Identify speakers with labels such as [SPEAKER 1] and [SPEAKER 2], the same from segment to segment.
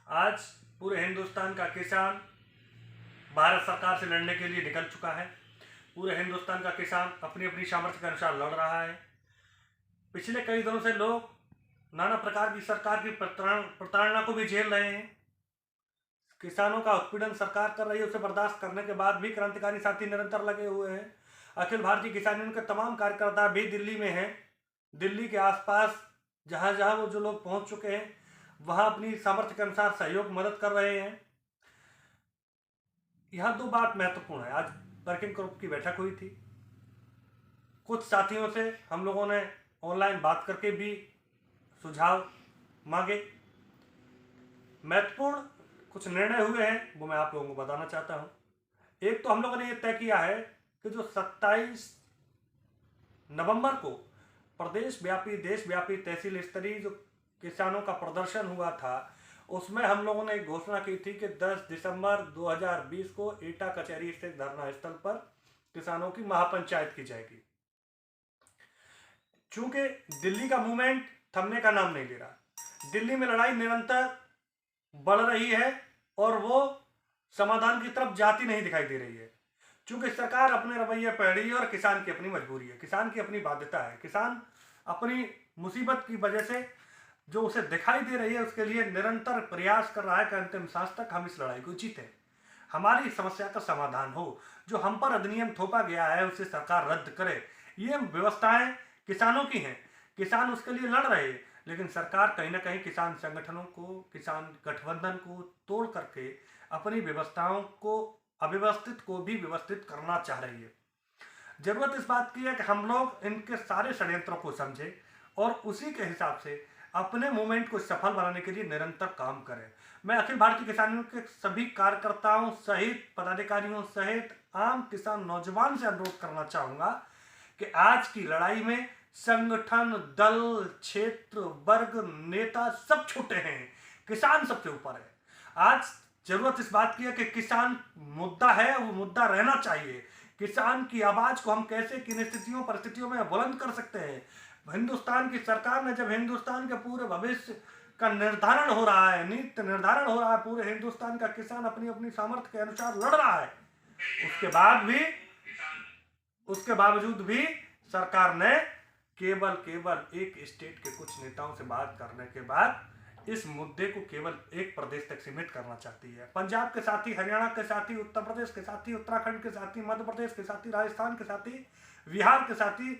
[SPEAKER 1] आज पूरे हिंदुस्तान का किसान भारत सरकार से लड़ने के लिए निकल चुका है। पूरे हिंदुस्तान का किसान अपनी अपनी सामर्थ्य के अनुसार लड़ रहा है। पिछले कई दिनों से लोग नाना प्रकार की सरकार की प्रताड़ना को भी झेल रहे हैं। किसानों का उत्पीड़न सरकार कर रही है, उसे बर्दाश्त करने के बाद भी क्रांतिकारी साथी निरंतर लगे हुए हैं। अखिल भारतीय किसान यूनियन के तमाम कार्यकर्ता भी दिल्ली में हैं। दिल्ली के आसपास जहां जहां वो जो लोग पहुंच चुके हैं वहां अपनी सामर्थ्य के अनुसार सहयोग मदद कर रहे हैं। यहाँ दो बात महत्वपूर्ण है। आज वर्किंग ग्रुप की बैठक हुई थी। कुछ साथियों से हम लोगों ने ऑनलाइन बात करके भी सुझाव मांगे। महत्वपूर्ण कुछ निर्णय हुए हैं, वो मैं आप लोगों को बताना चाहता हूँ। एक तो हम लोगों ने ये तय किया है कि जो 27 नवंबर को प्रदेशव्यापी देशव्यापी तहसील स्तरीय जो किसानों का प्रदर्शन हुआ था, उसमें हम लोगों ने एक घोषणा की थी कि 10 दिसंबर 2020 को एटा कचहरी स्थित धरना स्थल पर किसानों की महापंचायत की जाएगी। चूंकि दिल्ली का मूवमेंट थमने का नाम नहीं ले रहा, दिल्ली में लड़ाई निरंतर बढ़ रही है और वो समाधान की तरफ जाती नहीं दिखाई दे रही है। चूंकि सरकार अपने रवैये पर रही है और किसान की अपनी मजबूरी है, किसान की अपनी बाध्यता है। किसान अपनी मुसीबत की वजह से जो उसे दिखाई दे रही है उसके लिए निरंतर प्रयास कर रहा है कि अंतिम सांस तक हम इस लड़ाई को जीतें, हमारी समस्या का समाधान हो। जो हम पर अधिनियम थोपा गया है उसे सरकार रद्द करे। ये व्यवस्थाएं किसानों की हैं, किसान उसके लिए लड़ रहे हैं, लेकिन सरकार कहीं ना कहीं किसान संगठनों को, किसान गठबंधन को तोड़ करके अपनी व्यवस्थाओं को, अव्यवस्थित को भी व्यवस्थित करना चाह रही है। जरूरत इस बात की है कि हम लोग इनके सारे षड्यंत्रों को समझें और उसी के हिसाब से अपने मूवमेंट को सफल बनाने के लिए निरंतर काम करें। मैं अखिल भारतीय किसान यूनियन के सभी कार्यकर्ताओं सहित, पदाधिकारियों सहित आम किसान नौजवान से अनुरोध करना चाहूंगा कि आज की लड़ाई में संगठन, दल, क्षेत्र, वर्ग, नेता सब छोटे हैं, किसान सबसे ऊपर है। आज जरूरत इस बात की है कि किसान मुद्दा है, वो मुद्दा रहना चाहिए। किसान की आवाज को हम कैसे किन स्थितियों परिस्थितियों में बुलंद कर सकते हैं। हिंदुस्तान की सरकार ने जब हिंदुस्तान के पूरे भविष्य का निर्धारण हो रहा है, नीति निर्धारण हो रहा है, पूरे हिंदुस्तान का किसान अपनी अपनी सामर्थ्य के अनुसार लड़ रहा है, उसके बावजूद भी सरकार ने केवल एक स्टेट के कुछ नेताओं से बात करने के बाद इस मुद्दे को केवल एक प्रदेश तक सीमित करना चाहती है। पंजाब के साथ ही, हरियाणा के साथ ही, उत्तर प्रदेश के साथ ही, उत्तराखंड के साथ ही, मध्य प्रदेश के साथ ही, राजस्थान के साथ ही, बिहार के साथ ही,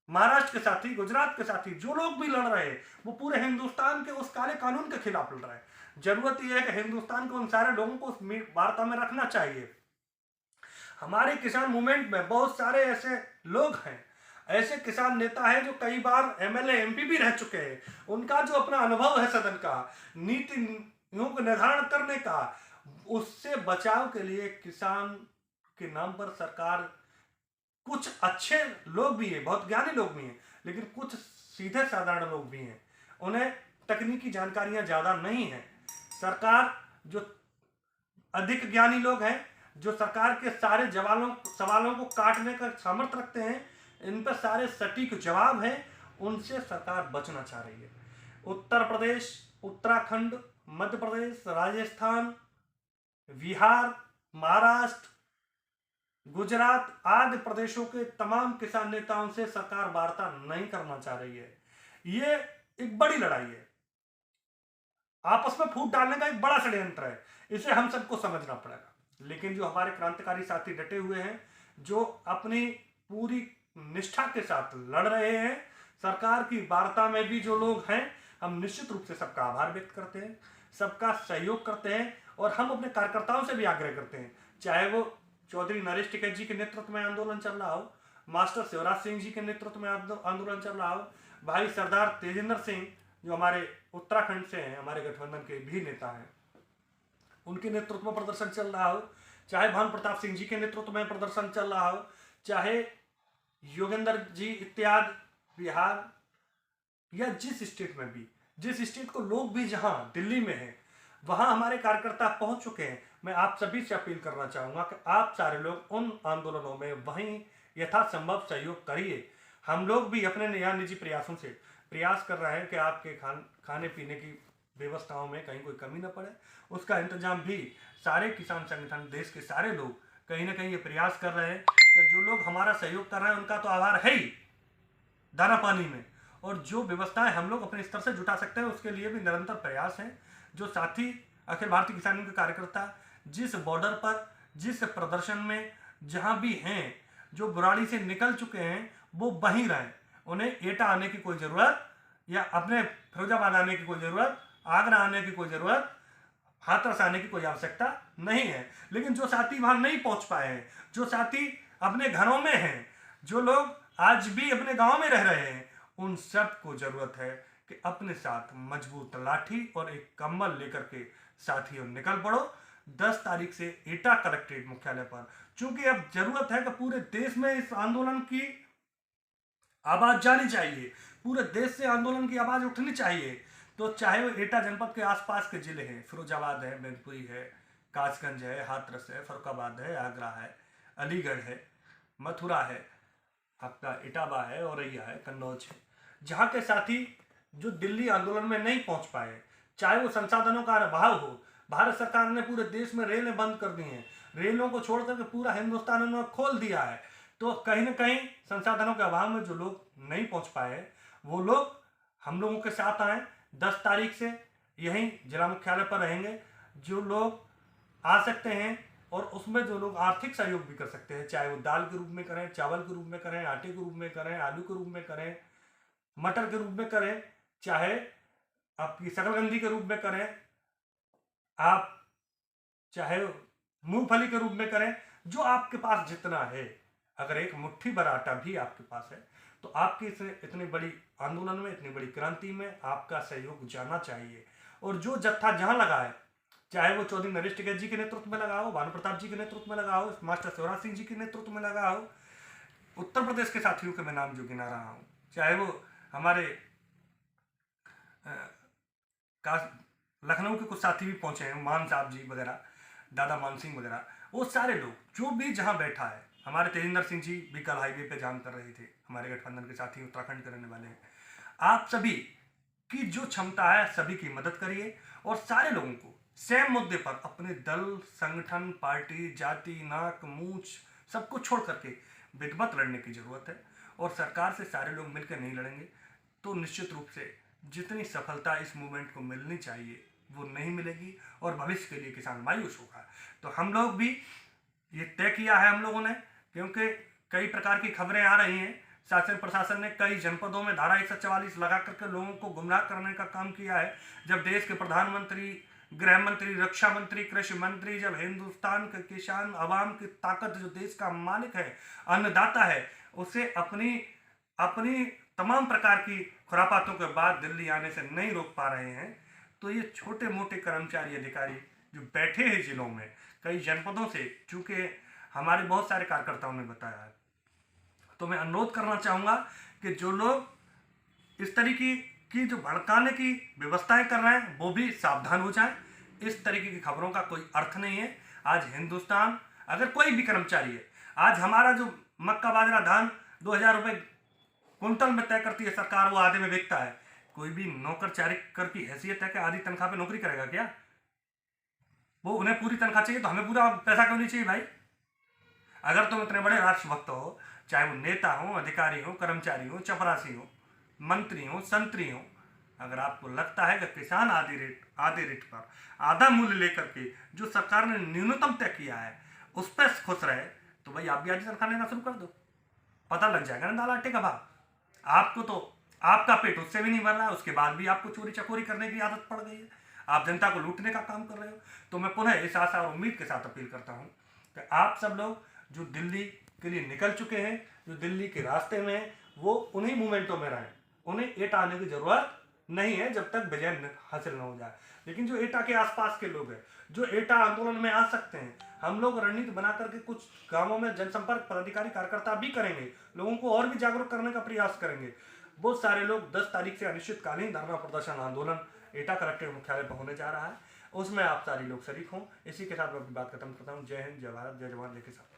[SPEAKER 1] महाराष्ट्र के साथ ही, गुजरात के साथ ही जो लोग भी लड़ रहे हैं वो पूरे हिंदुस्तान के उस काले कानून के खिलाफ लड़ रहे हैं। जरूरत यह है कि हिंदुस्तान को उन सारे लोगों को उस वार्ता में रखना चाहिए। हमारे किसान मूवमेंट में बहुत सारे ऐसे लोग हैं, ऐसे किसान नेता हैं जो कई बार एमएलए एमपी भी रह चुके हैं। उनका जो अपना अनुभव है सदन का, नीतियों को निर्धारण करने का, उससे बचाव के लिए किसान के नाम पर सरकार, कुछ अच्छे लोग भी हैं, बहुत ज्ञानी लोग भी हैं, लेकिन कुछ सीधे साधारण लोग भी हैं, उन्हें तकनीकी जानकारियां ज्यादा नहीं है। सरकार जो अधिक ज्ञानी लोग हैं, जो सरकार के सारे सवालों को काटने का सामर्थ्य रखते हैं, इन पर सारे सटीक जवाब हैं, उनसे सरकार बचना चाह रही है। उत्तर प्रदेश, उत्तराखंड, मध्य प्रदेश, राजस्थान, बिहार, महाराष्ट्र, गुजरात आदि प्रदेशों के तमाम किसान नेताओं से सरकार वार्ता नहीं करना चाह रही है। ये एक बड़ी लड़ाई है, आपस में फूट डालने का एक बड़ा षड्यंत्र है, इसे हम सबको समझना पड़ेगा। लेकिन जो हमारे क्रांतिकारी साथी डटे हुए हैं, जो अपनी पूरी निष्ठा के साथ लड़ रहे हैं, सरकार की वार्ता में भी जो लोग हैं, हम निश्चित रूप से सबका आभार व्यक्त करते हैं, सबका सहयोग करते हैं और हम अपने कार्यकर्ताओं से भी आग्रह करते हैं, चाहे वो चौधरी नरेश टिकैत जी के नेतृत्व में आंदोलन चल रहा हो, मास्टर शिवराज सिंह जी के नेतृत्व में आंदोलन चल रहा हो, भाई सरदार तेजेंद्र सिंह जो हमारे उत्तराखंड से हैं, हमारे गठबंधन के भी नेता हैं, उनके नेतृत्व में प्रदर्शन चल रहा हो, चाहे भानु प्रताप सिंह जी के नेतृत्व में प्रदर्शन चल रहा हो, चाहे योगेंद्र जी इत्यादि बिहार या जिस स्टेट में भी, जिस स्टेट को लोग भी जहां दिल्ली में हैं वहां हमारे कार्यकर्ता पहुंच चुके हैं। मैं आप सभी से अपील करना चाहूंगा कि आप सारे लोग उन आंदोलनों में वहीं यथासंभव सहयोग करिए। हम लोग भी अपने यहाँ निजी प्रयासों से प्रयास कर रहे हैं कि आपके खाने पीने की व्यवस्थाओं में कहीं कोई कमी न पड़े, उसका इंतजाम भी सारे किसान संगठन, देश के सारे लोग कहीं ना कहीं ये प्रयास कर रहे हैं कि जो लोग हमारा सहयोग कर रहे हैं उनका तो आभार है ही दाना पानी में, और जो व्यवस्थाएं हम लोग अपने स्तर से जुटा सकते हैं उसके लिए भी निरंतर प्रयास हैं। जो साथी अखिल भारतीय किसान यूनियन के कार्यकर्ता जिस बॉर्डर पर, जिस प्रदर्शन में जहां भी हैं, जो बुराड़ी से निकल चुके हैं वो वहीं रहें। उन्हें एटा आने की कोई ज़रूरत या अपने फिरोजाबाद आने की कोई ज़रूरत, आगरा आने की कोई ज़रूरत, हाथरस आने की कोई आवश्यकता नहीं है। लेकिन जो साथी वहां नहीं पहुंच पाए हैं, जो साथी अपने घरों में हैं, जो लोग आज भी अपने गांव में रह रहे हैं, उन सब को जरूरत है कि अपने साथ मजबूत लाठी और एक कंबल लेकर के साथियों निकल पड़ो। 10 तारीख से एटा कलेक्ट्रेट मुख्यालय पर, चूंकि अब जरूरत है कि पूरे देश में इस आंदोलन की आवाज जानी चाहिए, पूरे देश से आंदोलन की आवाज उठनी चाहिए। तो चाहे वो एटा जनपद के आसपास के जिले हैं, फिरोजाबाद है, मैनपुरी है, कासगंज है, हाथरस है, फरुखाबाद है, आगरा है, अलीगढ़ है, मथुरा है, आपका इटावा है, औरैया है, कन्नौज है, जहाँ के साथी जो दिल्ली आंदोलन में नहीं पहुंच पाए, चाहे वो संसाधनों का अभाव हो, भारत सरकार ने पूरे देश में रेलें बंद कर दी हैं, रेलों को छोड़ करके पूरा हिंदुस्तान उन्होंने खोल दिया है, तो कहीं ना कहीं संसाधनों के अभाव में जो लोग नहीं पहुंच पाए वो लोग हम लोगों के साथ आए। 10 तारीख से यहीं जिला मुख्यालय पर रहेंगे। जो लोग आ सकते हैं और उसमें जो लोग आर्थिक सहयोग भी कर सकते हैं, चाहे वो दाल के रूप में करें, चावल के रूप में करें, आटे के रूप में करें, आलू के रूप में करें, मटर के रूप में करें, चाहे आपकी शकरकंदी के रूप में करें, आप चाहे मूंगफली के रूप में करें, जो आपके पास जितना है। अगर एक मुट्ठी भर आटा भी आपके पास है तो आपकी इतनी बड़ी आंदोलन में, इतनी बड़ी क्रांति में आपका सहयोग जाना चाहिए। और जो जत्था जहां लगा है, चाहे वो चौधरी नरेश टिकैत जी के नेतृत्व में लगा हो, भानु प्रताप जी के नेतृत्व में लगा हो, मास्टर शिवराज सिंह जी के नेतृत्व में लगा हो, उत्तर प्रदेश के साथियों के मैं नाम जो गिना रहा हूँ, चाहे वो हमारे लखनऊ के कुछ साथी भी पहुंचे हैं, मान साहब जी वगैरह, दादा मान सिंह वगैरह, वो सारे लोग जो भी जहां बैठा है, हमारे तेजिंदर सिंह जी भी कल हाईवे पे जाम कर रहे थे, हमारे गठबंधन के साथी उत्तराखंड के रहने वाले हैं। आप सभी की जो क्षमता है सभी की मदद करिए और सारे लोगों को सेम मुद्दे पर अपने दल, संगठन, पार्टी, जाति, नाक, मूंछ सबको छोड़ करके विधिवत लड़ने की जरूरत है। और सरकार से सारे लोग मिलकर नहीं लड़ेंगे तो निश्चित रूप से जितनी सफलता इस मूवमेंट को मिलनी चाहिए वो नहीं मिलेगी और भविष्य के लिए किसान मायूस होगा। तो हम लोग भी ये तय किया है हम लोगों ने, क्योंकि कई प्रकार की खबरें आ रही हैं, शासन प्रशासन ने कई जनपदों में धारा 144 लगा करके लोगों को गुमराह करने का काम किया है। जब देश के प्रधानमंत्री, गृह मंत्री, रक्षा मंत्री, कृषि मंत्री, जब हिंदुस्तान के किसान आवाम की ताकत, जो देश का मालिक है, अन्नदाता है, उसे अपनी तमाम प्रकार की खुरापातों के बाद दिल्ली आने से नहीं रोक पा रहे हैं, तो ये छोटे मोटे कर्मचारी अधिकारी जो बैठे हैं जिलों में कई जनपदों से, चूंकि हमारे बहुत सारे कार्यकर्ताओं ने बताया है, तो मैं अनुरोध करना चाहूँगा कि जो लोग इस तरीके की जो भड़काने की व्यवस्थाएं कर रहे हैं वो भी सावधान हो जाएं। इस तरीके की खबरों का कोई अर्थ नहीं है। आज हिंदुस्तान, अगर कोई भी कर्मचारी है, आज हमारा जो मक्का, बाजरा, धान 2000 रुपये कुंटल में तय करती है सरकार, वो आधे में बेचता है। कोई भी नौकर चाकर की हैसियत है कि आधी तनख्वाह पे नौकरी करेगा क्या? वो उन्हें पूरी तनख्वाह चाहिए तो हमें पूरा पैसा क्यों नहीं चाहिए भाई? अगर तुम इतने बड़े राष्ट्रभक्त हो, चाहे वो नेता हो, अधिकारी हो, कर्मचारी हो, चपरासी हो, मंत्री हो, संतरी हो, अगर आपको लगता है कि किसान आधे रेट पर आधा मूल्य लेकर के जो सरकार ने न्यूनतम तय किया है उस पर खुश रहे, तो भाई आप भी आधी तनख्वाह लेना शुरू कर दो। पता लग जाएगा ना दाल आटे का भाव। आपको तो आपका पेट उससे भी नहीं भर रहा है, उसके बाद भी आपको चोरी चकोरी करने की आदत पड़ गई है, आप जनता को लूटने का काम कर रहे हो। तो मैं पुनः इस आशा और उम्मीद के साथ अपील करता हूँ कि आप सब लोग जो दिल्ली के लिए निकल चुके हैं, जो दिल्ली के रास्ते में हैं, वो उन्हीं मूवमेंटों में रहें। उन्हें एटा आने की जरूरत नहीं है जब तक विजय हासिल न हो जाए। लेकिन जो एटा के आसपास के लोग हैं, जो एटा आंदोलन में आ सकते हैं, हम लोग रणनीति बना करके कुछ गांवों में जनसंपर्क पदाधिकारी कार्यकर्ता भी करेंगे, लोगों को और भी जागरूक करने का प्रयास करेंगे। बहुत सारे लोग 10 तारीख से अनिश्चितकालीन धरना प्रदर्शन आंदोलन एटा कलेक्ट्रेट मुख्यालय पर होने जा रहा है, उसमें आप सारे लोग शरीक हों। इसी के साथ मैं अपनी बात खत्म करता हूँ। जय हिंद, जय भारत, जय जवान, जय किसान।